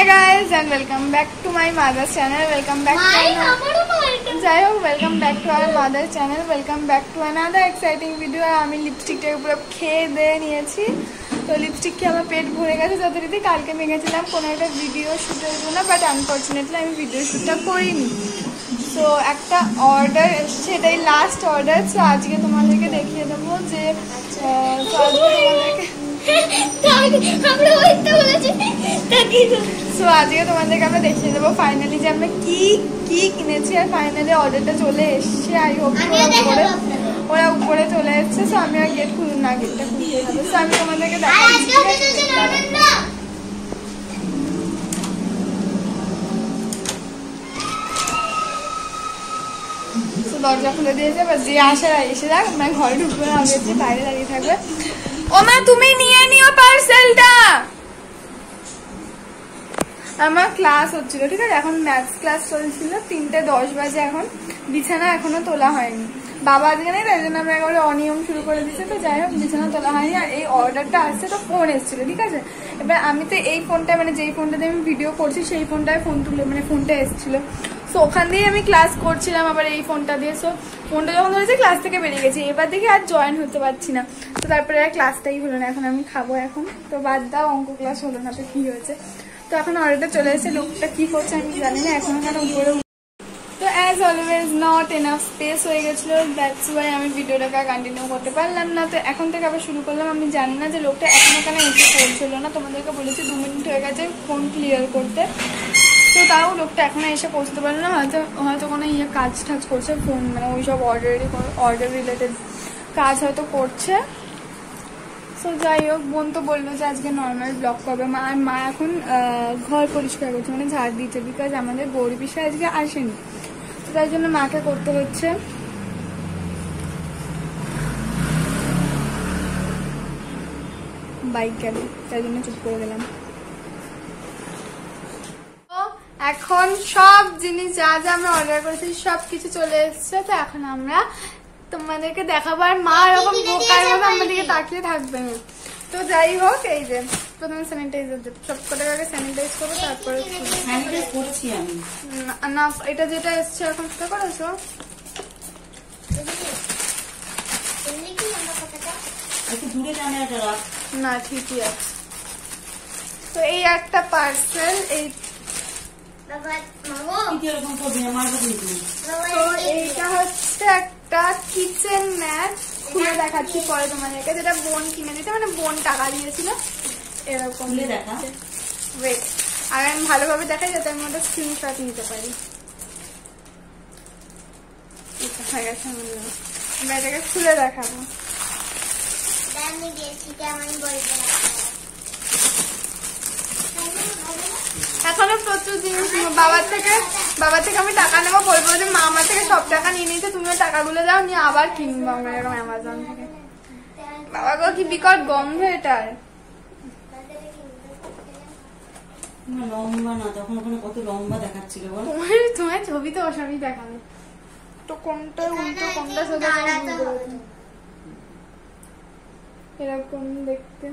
Hi guys and welcome back to my mother's channel. Welcome back to our mother's channel. Welcome back to another exciting video. আমি লিপস্টিকটাকে পুরো খেয়ে দিয়ে নিয়েছি। তো lipstick খেয়ে আমার পেট ভরে গেছে যথারীতি। কালকে ভেঙেছিলাম কোনো একটা ভিডিও শ্যুটের জন্য, বাট আনফর্চুনেটলি আমি ভিডিও শ্যুটটা করিনি। তো একটা অর্ডার এসছে, এটাই লাস্ট অর্ডার। তো আজকে তোমাদেরকে দেখিয়ে দেবো যে আজকে তোমাদেরকে আমরা দেখিয়ে দেবো ফাইনালি যে আমরা কি কি কিনেছি। আর ফাইনালি অর্ডারটা চলে এসছে। আই হোপ ওরা উপরে চলে এসছে। তো আমি আর গেট খুলুন না, গেটটা খুলতে হবে। তো আমি তোমাদেরকে দেখাচ্ছি। দরজা খুলে দিয়েছে, বা যে আসার এসে যাক, মানে ঘরে ঢুকবে না, হবে বাইরে দাঁড়িয়ে থাকবে। ও মা, তুমি নিয়ে নিও পার্সেলটা। আমার ক্লাস হচ্ছিল, ঠিক আছে, এখন ম্যাথস ক্লাস চলছিল। 3:10 বাজে এখন। বিছানা এখনো তোলা হয়নি। বাবা আজকে নেই, তাই জন্য আমরা একেবারে অনিয়ম শুরু করে দিচ্ছি। তো যাই হোক, বিছানা তোলা হয়নি। আর এই অর্ডারটা আসছে, তো ফোন এসেছিল, ঠিক আছে। এবার আমি তো এই ফোনটা, মানে যেই ফোনটাতে আমি ভিডিও করছি সেই ফোনটায় ফোন তুলে, মানে ফোনটা এসেছিল। সো ওখান দিয়ে আমি ক্লাস করছিলাম আবার এই ফোনটা দিয়ে। সো ফোনটা যখন ধরেছে ক্লাস থেকে বেরিয়ে গেছি। এবার দেখি আর জয়েন হতে পারছি না। তো তারপরে আর ক্লাসটাই হলো না। এখন আমি খাবো এখন। তো বাদ দাও, অঙ্ক ক্লাস হলো না, তো কি হয়েছে। তো এখন অর্ডারটা চলে এসেছে। লোকটা কি করছে আমি জানি না। এখন এখানে উপরে, তো as always not enough space হয়ে গেছিলো। দ্যাটস ওয়াই আমি ভিডিওটাকে কন্টিনিউ করতে পারলাম না। তো এখন থেকে আবার শুরু করলাম। আমি জানি না যে লোকটা এখন এখানে এসে পৌঁছলো না। তোমাদেরকে বলেছি 2 মিনিট হয়ে গেছে ফোন ক্লিয়ার করতে। তো তাও লোকটা এখনো এসে পৌঁছতে পারলো না। হয়তো কোনো কাজ টাজ করছে, ফোন মানে ওই সব অর্ডার রিলেটেড কাজ হয়তো করছে। সো যাই হোক, বোন তো বললো যে আজকে নর্মাল ব্লগ করবে। আর মা এখন ঘর পরিষ্কার করছে, মানে ঝাড় দিচ্ছে। বিকজ আমাদের গৌরী পিসা আজকে আসেনি, তো তাই জন্য মাকে করতে হচ্ছে। বাইক গেল, তাই জন্য চুপ করে গেলাম। এখন সব জিনিস যা যা আমরা অর্ডার করেছি সব কিছু চলে এসছে। তো এখন আমরা তোমাদেরকে দেখাবো। আর মা এরকম বোকার মতো আমাদেরকে তাকিয়ে থাকবে না। তো যাই হোক, এই যে প্রথমে স্যানিটাইজার দেবো। সব কটার আগে স্যানিটাইজ করবো, তারপরে না এটা যেটা এসছে এখন সেটা করেছো না, ঠিকই আছে। তো এই একটা পার্সেল, এই এইটা হচ্ছে একটা কিচেন ম্যাট। খুলে দেখাচ্ছি পরে তোমাদেরকে, যেটা বোন কিনে দিতে, মানে বোন টাকা দিয়েছিল। এরকম ওয়েট, আর আমি ভালোভাবে দেখাই যাতে আমি ওটা স্ক্রিনশট নিতে পারি। হয়ে গেছে, এটাকে খুলে দেখাবো। এখনো প্রচুর জিনিস। বাবার থেকে আমি টাকা নেবো, বলবো যে মা আমার থেকে সব টাকা নিয়ে নিতে, তুমিও টাকাগুলো দাও, নিয়ে আবার কিনবো আমরা এরকম অ্যামাজন থেকে। বাবা গো, কি বিকট গন্ধ এটার। লম্বা না, তখন ওখানে কত লম্বা দেখাচ্ছিল। তোমার ছবি তো ওসবই দেখাবে। তো কোনটা উল্টো কোনটা সোজা এরকম দেখতে।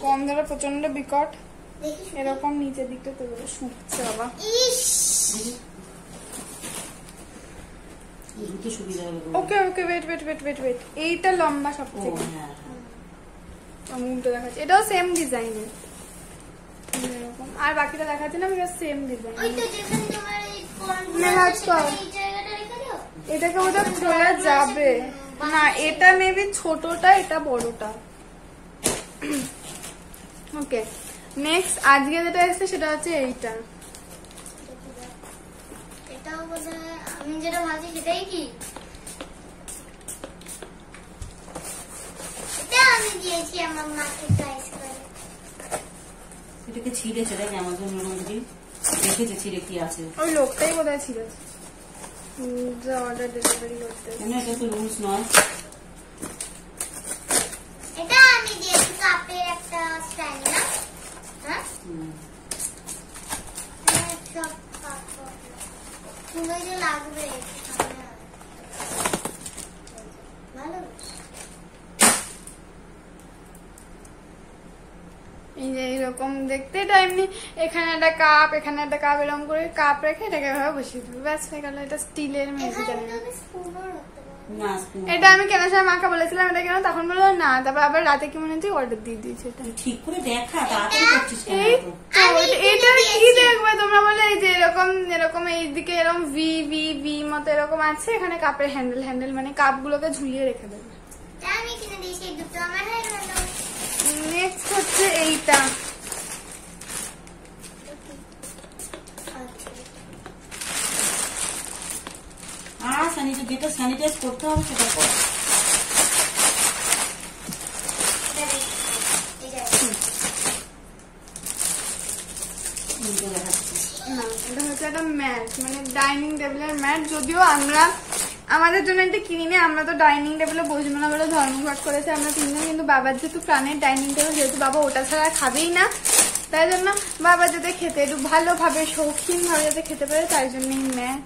গন্ধটা প্রচন্ড বিকট। এরকম নিচের দিকটা তো শুকছে বাবা। Okay okay, wait wait wait wait wait, এইটা লম্বা সবচেয়ে। উল্টো দেখাচ্ছে, এটাও সেম ডিজাইনের। আর বাকিটা দেখাচ্ছে না, সেম ডিজাইন। এটাকে ওটা খোলা যাবে না। এটা মেবি ছোটটা, এটা বড়টা। ওকে, নেক্সট আজকে যেটা এসেছে সেটা হচ্ছে এইটা। এটাও বোধহয় আমি যেটা ভাবছি সেটাই কি। এটা আমি দিয়েছি আমার মাকে প্রাইস করে। এটাকে ছিঁড়েছে, দেখ অ্যামাজন মধ্যে দেখেছে ছিঁড়ে কি আছে। ওই লোকটাই বোধহয় ছিঁড়েছে, যা অর্ডার ডেলিভারি করতে। এটা তো রুলস নয়। এটা আমি দিয়েছি কাপের একটা স্ট্যান্ড না। হ্যাঁ, সব কাপ তুমি যে লাগবে ভালো। এই যে এইরকম দেখতে, এটা এমনি এখানে একটা কাপ, এখানে একটা কাপ, এরকম করে কাপ রেখে এটাকে এভাবে বসিয়ে দিবি, ব্যাস হয়ে গেল। এটা স্টিলের মেহেদি জানি না। না এটা আমি কেনার সময় মাকে বলেছিলাম এটা কেন, তখন বললো না, তারপর আবার রাতে কি মনে হচ্ছে অর্ডার দিয়ে দিয়েছে। এটা তুই ঠিক করে দেখা, তাড়াতাড়ি করছিস কেন এই এত? এটা কি দেখবে তোমরা, বলে এই যে এরকম এরকম এইদিকে এরকম ভি ভি ভি মতো এরকম আছে, এখানে কাপের হ্যান্ডেল মানে কাপগুলোকে ঝুলিয়ে রেখে দেবে। আমি কিনে দিয়েছি এই দুটো, আমার হয়ে গেল। নেক্সট হচ্ছে এইটা, আর যেটা স্যানিটাইজ করতে হবে সেটা কর। না এটা হচ্ছে একটা ম্যাট, মানে ডাইনিং টেবিলের ম্যাট। যদিও আমরা আমাদের জন্য এটা কিনিনি, আমরা তো ডাইনিং টেবিলে বসবো না বলে ধর্মঘট করেছে আমরা তিনজন, কিন্তু বাবার যেহেতু প্রাণের ডাইনিং টেবিল, যেহেতু বাবা ওটা ছাড়া খাবেই না, তাই জন্য বাবা যাতে খেতে একটু ভালোভাবে শৌখিন ভাবে যাতে খেতে পারে, তাই জন্যই ম্যাট।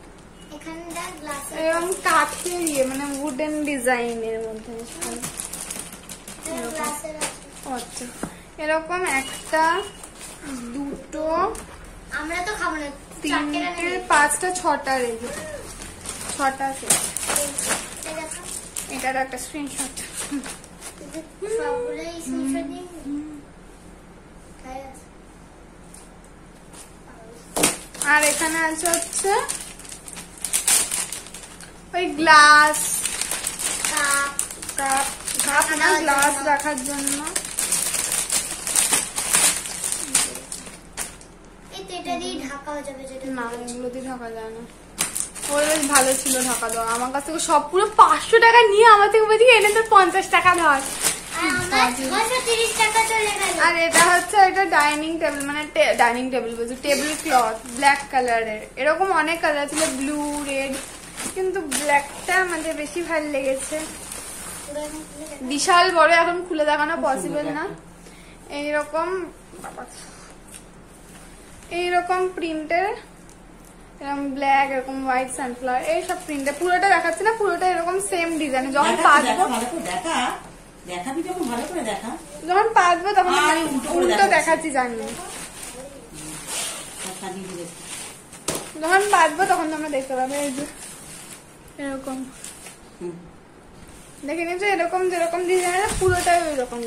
এরকম কাঠের মানে উডেন ডিজাইনের মধ্যে। আচ্ছা এরকম একটা, দুটো, আমরা তো খাবো না, 3টে, 5টা, 6টা রেখে, 6টা সেট। এটার একটা স্ক্রিনশট। সবগুলোই স্ক্রিনশট দিন। আর এখানে আছে হচ্ছে ওই গ্লাস, কাপ না গ্লাস রাখার জন্য। এটা দিয়ে ঢাকা হয়ে যাবে, যেটা না এগুলো দিয়ে ঢাকা যায় না। ওর বেশ ভালো ছিল ঢাকা দেওয়া, আমার কাছ থেকে সব পুরো 500 টাকা নিয়ে আমার থেকে বলছি এনে তো 50 টাকা ধর। আর এটা হচ্ছে এটা ডাইনিং টেবিল, মানে ডাইনিং টেবিল বলছি, টেবিল ক্লথ ব্ল্যাক কালারের, এরকম অনেক কালার ছিল, ব্লু, রেড, কিন্তু ব্ল্যাকটা আমাদের বেশি ভালো লেগেছে। বিশাল বড়, এখন খুলে দেখানো পসিবল না। এইরকম এইরকম প্রিন্টের, এরকম ব্ল্যাক, এরকম হোয়াইট, সানফ্লাওয়ার, এইসব প্রিন্টে পুরোটা দেখাচ্ছে না, পুরোটা এরকম সেম ডিজাইন। যখন পাতবো দেখাবি, যখন ভালো করে দেখা, যখন পাতবো তখন উল্টো দেখাচ্ছি, জানি যখন পাতবো তখন তোমরা দেখতে পাবে। এই যে এরকম দেখে নিচ্ছ, এরকম যেরকম ডিজাইন পুরোটাই ওই রকম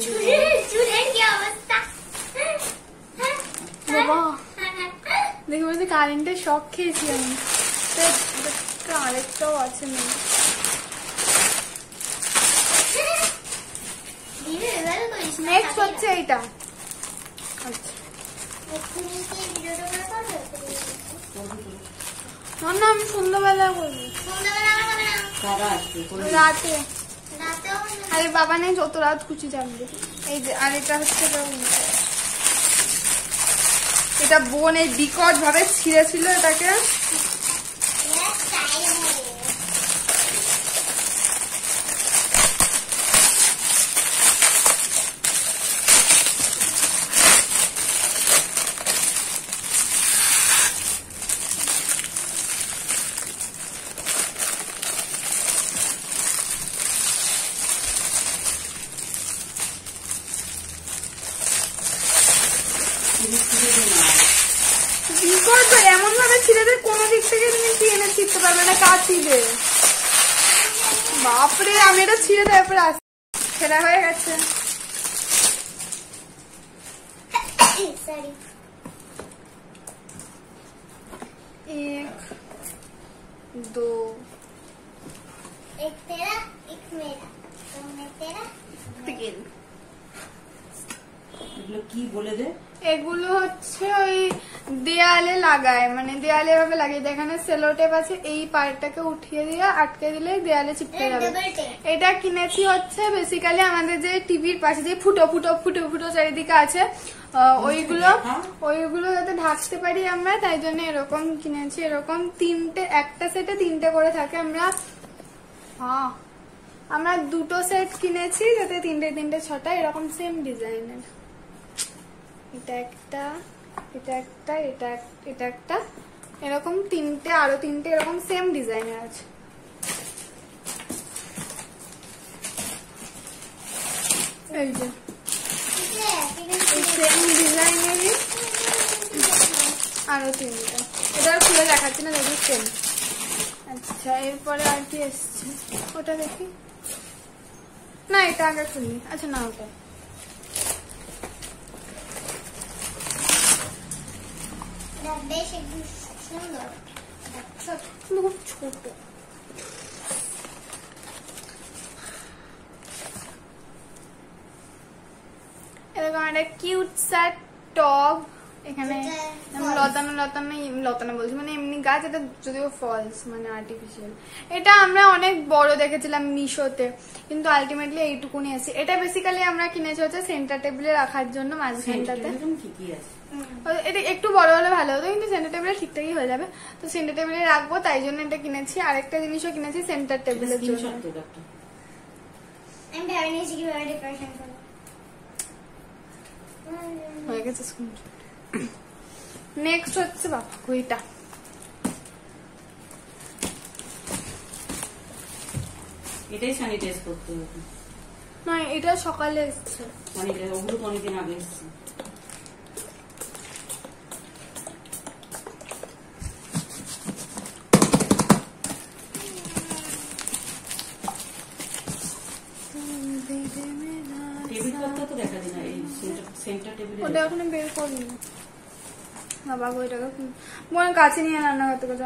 দেখে বলছি কারেন্টের শখ খেয়েছি আমি। আরেকটাও আছে না, নেক্সট হচ্ছে এইটা। না আমি সন্ধ্যাবেলা করবো, রাতে। আরে বাবা নেই, যত রাত খুশি যাবে। এই যে আর এটা হচ্ছে এটা বোন এই বিকট ভাবে ছিঁড়েছিল এটাকে, এমন ভাবে ছিঁড়ে দেয় কোন দিক থেকে তুমি টেনে ছিঁড়তে পারবে না, কাটিবে। বাপরে আমি এটা ছিঁড়ে দেয় পরে ছেঁড়া হয়ে গেছে। एक दो एक तेरा एक मेरा, तो मैं तेरा 3। এগুলো কি বলে দে? এগুলো হচ্ছে ওই দেয়ালে লাগায়, মানে দেয়ালে এভাবে লাগিয়ে, এখানে সেলো টেপ আছে, এই পার্টটাকে উঠিয়ে দিয়ে আটকে দিলে দেয়ালে চিপকে যাবে। এটা কিনেছি হচ্ছে বেসিক্যালি আমাদের যে টিভির পাশে যে ফুটো ফুটো ফুটো ফুটো চারিদিকে আছে, ওইগুলো যাতে ঢাকতে পারি আমরা, তাই জন্য এরকম কিনেছি। এরকম 3টে, একটা সেটে 3টে করে থাকে। আমরা 2টো সেট কিনেছি, যাতে 3টে 6টা এরকম সেম ডিজাইনের। এটা একটা, এটা একটা, এটা একটা, এরকম 3টে, আরো 3টে এরকম সেম ডিজাইনের আছে। এই যে সেম ডিজাইনেরই আরো 3টা। এটা আর খুলে দেখাচ্ছি না, দেখি সেম। আচ্ছা এরপরে আর কি এসছে ওটা দেখি না, এটা আগে খুলি। আচ্ছা না ওটা বেশ একদম সুন্দর খুব ছোট। এরকম একটা কিউট স্যার টপ, এখানে লতানো বলছি, মানে এমনি গাছ, এটা যদিও ফলস মানে আর্টিফিশিয়াল। এটা আমরা অনেক বড় দেখেছিলাম মিশোতে, কিন্তু আলটিমেটলি এইটুকুনি আছে। এটা বেসিক্যালি আমরা কিনেছি হচ্ছে সেন্টার টেবিলে রাখার জন্য মাঝখানটাতে। এটা একটু বড় হলে ভালো হতো, কিন্তু সেন্টার টেবিলে ঠিকঠাকই হয়ে যাবে। তো সেন্টার টেবিলে রাখবো তাই জন্য এটা কিনেছি। আরেকটা জিনিসও কিনেছি সেন্টার টেবিলের জন্য। আমি ভেবে নিয়েছি কিভাবে ডেকোরেশন করবো। হয়ে গেছে। নেক্সট হচ্ছে বাবা ঘড়িটা। এটাই স্যানিটাইজ করতে হবে না, এটা সকালে এসছে, স্যানিটাইজ ওগুলো অনেকদিন আগে এসছে। টেবিল ক্লথটা তো দেখা যায় না, এই সেন্টার টেবিলে ওটা এখন বের করি না বাবা। ওইটাকে বোন কাছে নিয়ে রান্না করতে করতে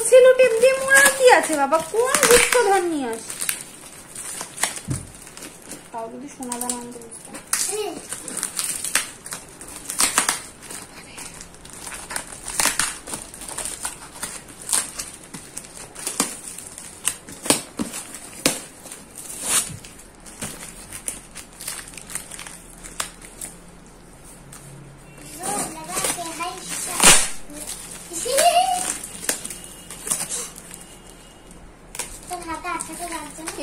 সেলো টেপ দিয়ে মোড়া কি আছে বাবা, কোন গুপ্তধন নিয়ে আস। তাও যদি সোনাদান আনতে বসতাম।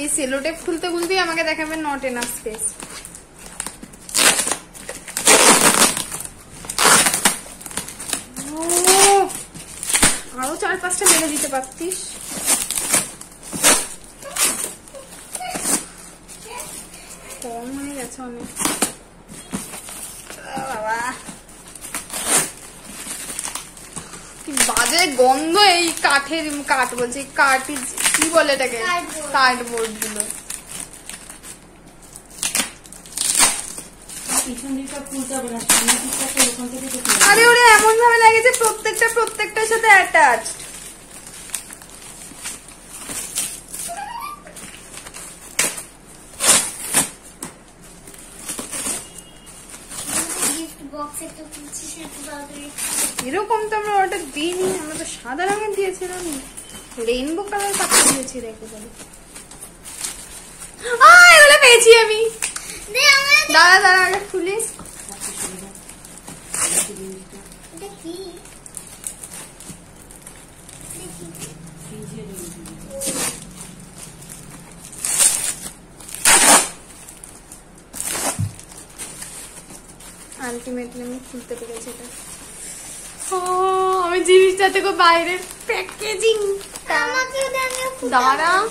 এই সেলো টেপ খুলতে খুলতেই আমাকে দেখাবে নট এনাফ স্পেস। আরো 4-5টা মেরে দিতে পারতিস। কম হয়ে গেছে অনেক বাবা। বাজে গন্ধ এই কাঠের, কাঠ বলছি কাঠি, কি বলে এটাকে, কার্ডবোর্ড গুলো। আরে ওরে এমন ভাবে লাগেছে প্রত্যেকটার সাথে অ্যাটাচড। এরকম তো আমরা অর্ডার দিইনি, আমরা তো সাদা রঙের দিয়েছিলাম, রেইনবো কালার পাতা দিয়েছি। দেখো বলে এগুলো পেয়েছি আমি। দাঁড়া আগে খুলি। আলটিমেটলি আমি খুলতে পেরেছি এটা। আমি জিনিসটা থেকে বাইরের প্যাকেজিং দাঁড়া দাঁড়াও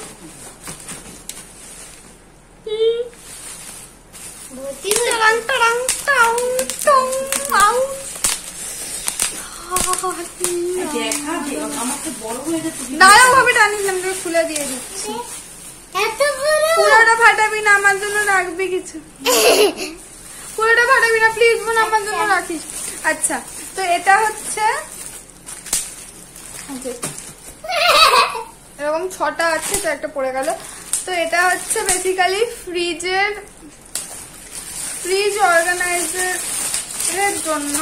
ভাবে টানিলাম, খুলে দিয়ে দিচ্ছি। পুরোটা ফাটাবি না, আমার জন্য রাখবি কিছু। পুরোটা ফাটাবি না প্লিজ বোন, আমার জন্য রাখিস। আচ্ছা তো এটা হচ্ছে এরকম 6টা আছে, তো একটা পড়ে গেল। তো এটা হচ্ছে বেসিক্যালি ফ্রিজ অর্গানাইজারের জন্য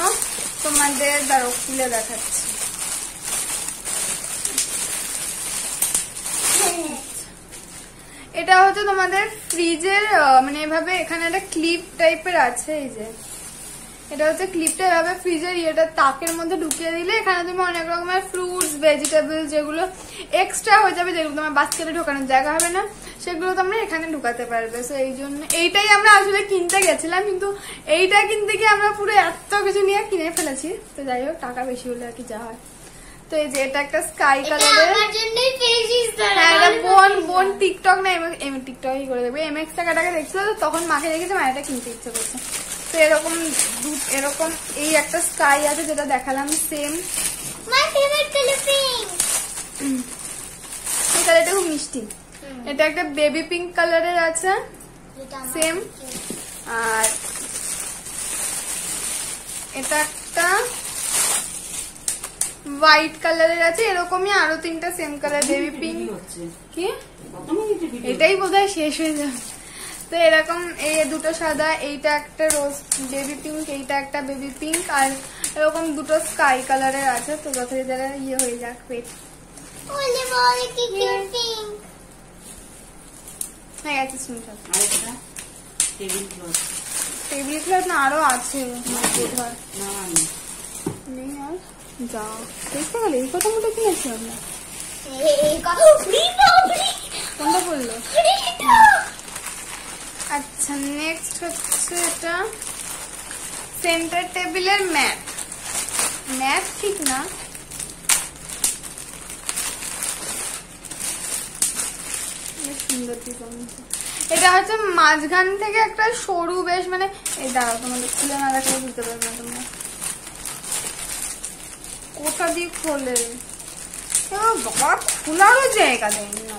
তোমাদের। দাঁড়ো খুলে দেখাচ্ছি। এটা হচ্ছে তোমাদের ফ্রিজের মানে এভাবে এখানে একটা ক্লিপ টাইপের আছে। এই যে এটা হচ্ছে ক্লিপটা এভাবে ফ্রিজের ইয়েটা তাকের মধ্যে ঢুকিয়ে দিলে এখানে তুমি অনেক রকমের ফ্রুটস ভেজিটেবল যেগুলো এক্সট্রা হয়ে যাবে, যেগুলো তোমার বাস্কেটে ঢোকানোর জায়গা হবে না, সেগুলো তোমরা এখানে ঢুকাতে পারবে। তো এই জন্য এইটাই আমরা আসলে কিনতে গেছিলাম, কিন্তু এইটা কিনতে গিয়ে আমরা পুরো এত কিছু নিয়ে কিনে ফেলেছি। তো যাই হোক, টাকা বেশি হলে আর কি যা হয়। তো এই যে এটা একটা স্কাই কালারের, আমার জন্যই পেয়েছিস তোরা। হ্যাঁ এটা বোন টিকটক না টিকটকই করে দেখবে, এমএক্স টাকাটাকে দেখছিল তো তখন মাকে দেখেছে, মা এটা কিনতে ইচ্ছে করছে। তো এরকম এরকম এই একটা স্কাই আছে যেটা দেখালাম same, my favourite colour pink. এই কালারটা খুব মিষ্টি। এটা একটা বেবি পিঙ্ক কালারের আছে সেম, আর এটা একটা হোয়াইট কালারের আছে, এরকমই আরো 3টা সেম কালার বেবি পিঙ্ক। কি এটাই বোধহয় শেষ হয়ে যাবে। তো এরকম এই দুটো সাদা, এইটা একটা রোজ বেবি পিঙ্ক, এইটা একটা বেবি পিঙ্ক, আর এরকম দুটো স্কাই কালারের আছে। তো যথারীতি যারা ইয়ে হয়ে যাক পেট ওলে বলে কি কিউট পিঙ্ক। হয়ে গেছে শুনছো। আরেকটা টেবিল ক্লথ। টেবিল ক্লথ না আরো আছে বোধহয়, না নেই আর যা দেখতে গেলে এই কথা মতো কিনেছি আমরা। কোনটা বললো? আচ্ছা নেক্সট হচ্ছে এটা সেন্টার টেবিলের ম্যাট ঠিক না, সুন্দর ডিজাইন। এটা হচ্ছে মাঝখান থেকে একটা সরু বেশ, মানে এই দাঁড়াও তোমাদের খুলে না দেখালে বুঝতে পারবে না তোমরা কোথা দিয়ে খোলে। বাবা খোলারও জায়গা দেয়নি না।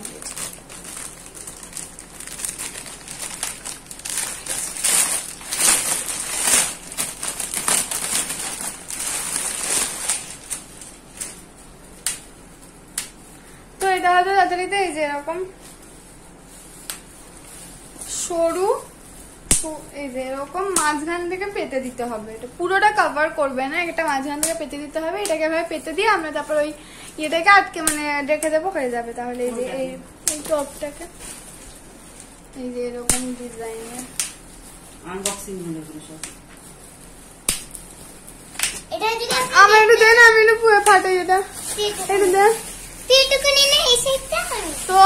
তো এটা হয়তো তাড়াতাড়িতে এই যে এরকম সরু, এই যে এরকম মাঝখান থেকে পেতে দিতে হবে, এটা পুরোটা কভার করবে না, এটা মাঝখান থেকে পেতে দিতে হবে। এটাকে এভাবে পেতে দিয়ে আমরা তারপর ওই ইয়েটাকে আটকে মানে রেখে দেবো, হয়ে যাবে। তাহলে এই যে এই টপটাকে এই যে এরকম ডিজাইনের আনবক্সিং হলো সব। এটা যদি আমার একটু দেন, আমি একটু পুরো ফাটাই এটা, একটু দেন তুইটুকু নিলে এই সাইডটা হবে। তো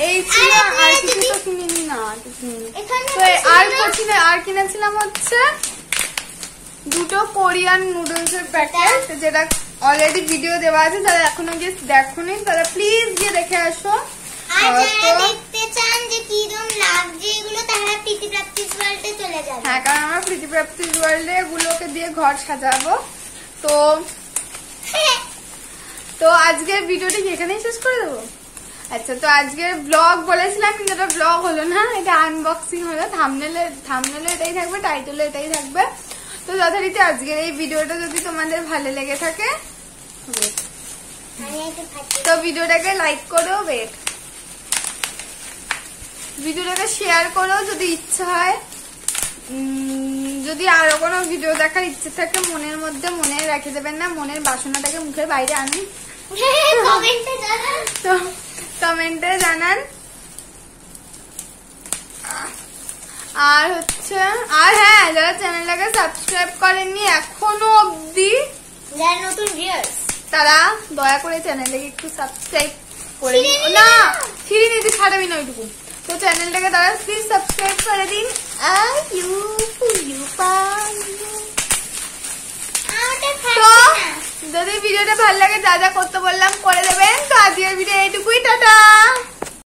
এই ছিল, আর কিছু তো কিনিনি না, কিছু কিনিনি। এখানে তো আর কিনেছিলাম হচ্ছে দুটো কোরিয়ান নুডলস এর প্যাকেট, যেটা অলরেডি ভিডিও দেওয়া আছে, যারা এখনো গিয়ে দেখোনি তারা প্লিজ গিয়ে দেখে আসো। আর যারা দেখতে চান যে কিরকম লাগছে এগুলো, তারা প্রীতি প্র্যাকটিস ওয়ার্ল্ডে চলে যাবে। হ্যাঁ, কারণ আমরা প্রীতি প্র্যাকটিস ওয়ার্ল্ডে এগুলোকে দিয়ে ঘর সাজাবো। তো আজকের ভিডিওটা কি এখানেই শেষ করে দেবো? আচ্ছা, তো আজকের ব্লগ বলেছিলাম কিন্তু এটা ব্লগ হলো না, এটা আনবক্সিং হলো। থাম্বনেলে এটাই থাকবে, টাইটেলে এটাই থাকবে। তো যথারীতি আজকের এই ভিডিওটা যদি তোমাদের ভালো লেগে থাকে তো ভিডিওটাকে লাইক করো, ভিডিওটাকে শেয়ার করো যদি ইচ্ছা হয়। যদি আরো কোনো ভিডিও দেখার ইচ্ছে থাকে মনের মধ্যে মনে রেখে দেবেন না, মনের বাসনাটাকে মুখের বাইরে আনি। তো কমেন্টে জানান। আর হচ্ছে হ্যাঁ, যারা চ্যানেলটাকে সাবস্ক্রাইব করেননি এখনো অব্দি, যারা নতুন ভিউয়ার্স, তারা দয়া করে চ্যানেলটাকে একটু সাবস্ক্রাইব করে দিন। না ছিঁড়ে নিতে ছাড়াবি না ওইটুকু। তো চ্যানেলটাকে তারা প্লিজ সাবস্ক্রাইব করে দিন। তো যদি ভিডিওটা ভালো লাগে যা যা করতে বললাম করে দেবেন। তো আজকের ভিডিও এইটুকুই, টাটা।